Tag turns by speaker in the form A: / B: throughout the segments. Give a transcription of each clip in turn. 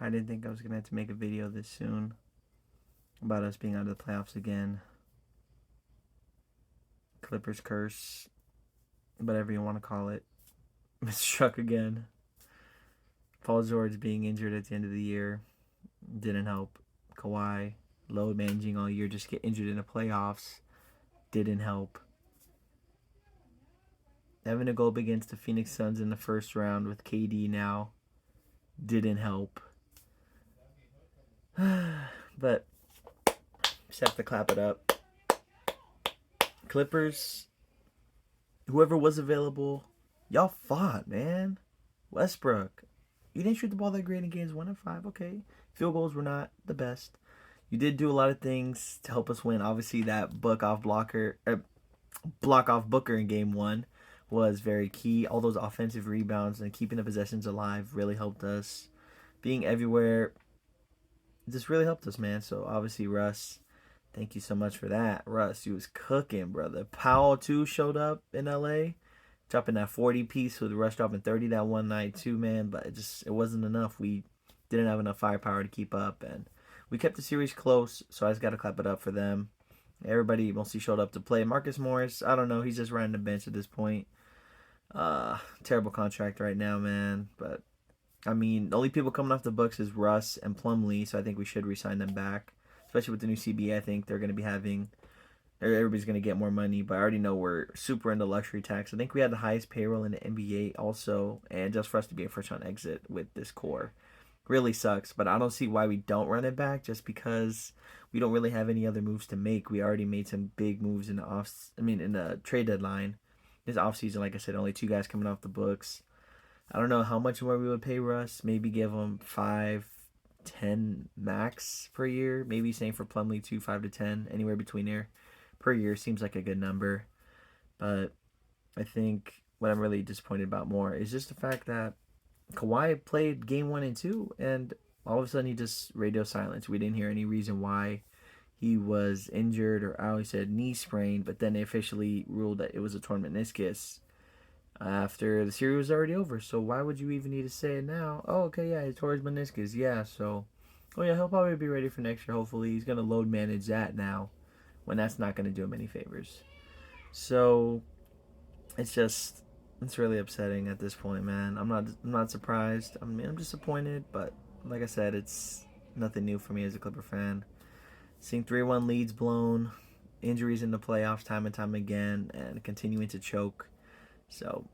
A: I didn't think I was gonna have to make a video this soon about us being out of the playoffs again. Clippers curse, whatever you want to call it, struck again. Paul George being injured at the end of the year didn't help. Kawhi load managing all year, just get injured in the playoffs didn't help. Having to go up against the Phoenix Suns in the first round with KD now didn't help. But just have to clap it up. Clippers, whoever was available, y'all fought, man. Westbrook, you didn't shoot the ball that great in games 1 and 5. Okay, field goals were not the best. You did do a lot of things to help us win. Obviously, that block off Booker in game 1 was very key. All those offensive rebounds and keeping the possessions alive really helped us. Being everywhere just really helped us, man. So obviously, Russ, thank you so much for that. Russ, you was cooking, brother. Powell too showed up in LA, dropping that 40 piece with Russ dropping 30 that one night too, man. But it wasn't enough. We didn't have enough firepower to keep up, and we kept the series close. So I just got to clap it up for them. Everybody mostly showed up to play. Marcus Morris, I don't know. He's just riding the bench at this point. Terrible contract right now, man. But I mean, the only people coming off the books is Russ and Plumlee, so I think we should re-sign them back. Especially with the new CBA, I think they're going to be having, everybody's going to get more money. But I already know we're super into luxury tax. I think we had the highest payroll in the NBA also, and just for us to be a first-round exit with this core really sucks. But I don't see why we don't run it back, just because we don't really have any other moves to make. We already made some big moves in the trade deadline. This offseason, like I said, only 2 guys coming off the books. I don't know how much more we would pay Russ. Maybe give him 5, 10 max per year. Maybe same for Plumlee too, 5 to 10, anywhere between there per year seems like a good number. But I think what I'm really disappointed about more is just the fact that Kawhi played game 1 and 2, and all of a sudden he just radio silence. We didn't hear any reason why he was injured, or I always said knee sprain, but then they officially ruled that it was a torn meniscus after the series was already over. So why would you even need to say it now? Oh, okay, yeah, he tore his meniscus. Yeah, so, oh yeah, he'll probably be ready for next year. Hopefully, he's gonna load manage that now, when that's not gonna do him any favors. So it's really upsetting at this point, man. I'm not surprised. I mean, I'm disappointed, but like I said, it's nothing new for me as a Clipper fan. Seeing 3-1 leads blown, injuries in the playoffs time and time again, and continuing to choke. So,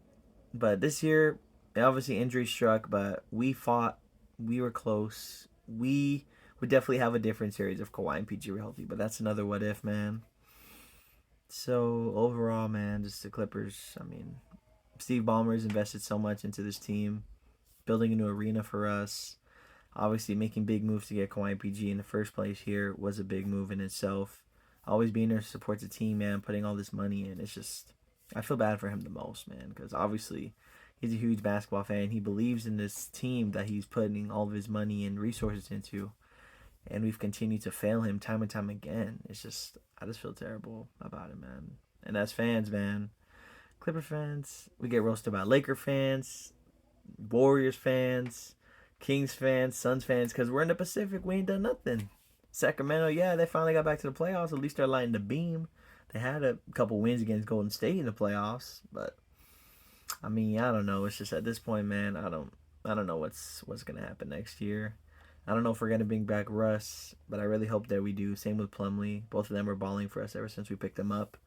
A: but this year, obviously injury struck, but we fought. We were close. We would definitely have a different series if Kawhi and PG were healthy, but that's another what if, man. So overall, man, just the Clippers. I mean, Steve Ballmer's invested so much into this team, building a new arena for us. Obviously, making big moves to get Kawhi and PG in the first place here was a big move in itself. Always being there to support the team, man, putting all this money in. It's just, I feel bad for him the most, man, because obviously he's a huge basketball fan. He believes in this team that he's putting all of his money and resources into, and we've continued to fail him time and time again. It's just, I just feel terrible about it, man. And as fans, man, Clipper fans, we get roasted by Laker fans, Warriors fans, Kings fans, Suns fans, because we're in the Pacific. We ain't done nothing. Sacramento, yeah, they finally got back to the playoffs. At least they're lighting the beam. They had a couple wins against Golden State in the playoffs, but I mean, I don't know. It's just at this point, man, I don't know what's gonna happen next year. I don't know if we're gonna bring back Russ, but I really hope that we do. Same with Plumlee. Both of them were balling for us ever since we picked them up.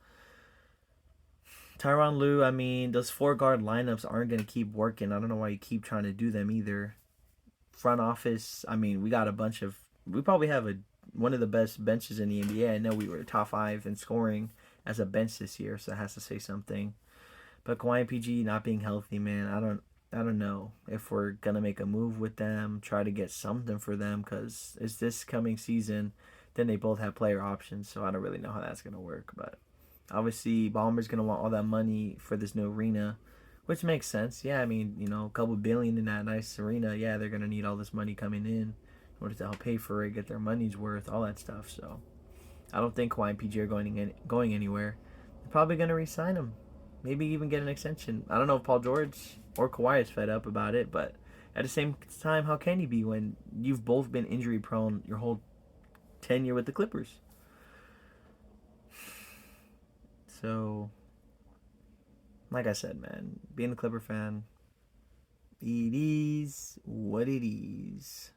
A: Tyronn Lue, I mean, those 4 guard lineups aren't gonna keep working. I don't know why you keep trying to do them either. Front office, I mean, we probably have one of the best benches in the NBA. I know we were top 5 in scoring as a bench this year, so that has to say something. But Kawhi and PG not being healthy, man, I don't know if we're gonna make a move with them, try to get something for them, because it's this coming season. Then they both have player options, so I don't really know how that's gonna work. But obviously, Bomber's gonna want all that money for this new arena, which makes sense. Yeah, I mean, a couple billion in that nice arena. Yeah, they're gonna need all this money coming in order to help pay for it, get their money's worth, all that stuff. So I don't think Kawhi and PG are going anywhere. They're probably gonna re-sign him, maybe even get an extension. I don't know if Paul George or Kawhi is fed up about it, but At the same time, how can you be when you've both been injury prone your whole tenure with the Clippers? So, like I said, man, being a Clipper fan, it is what it is.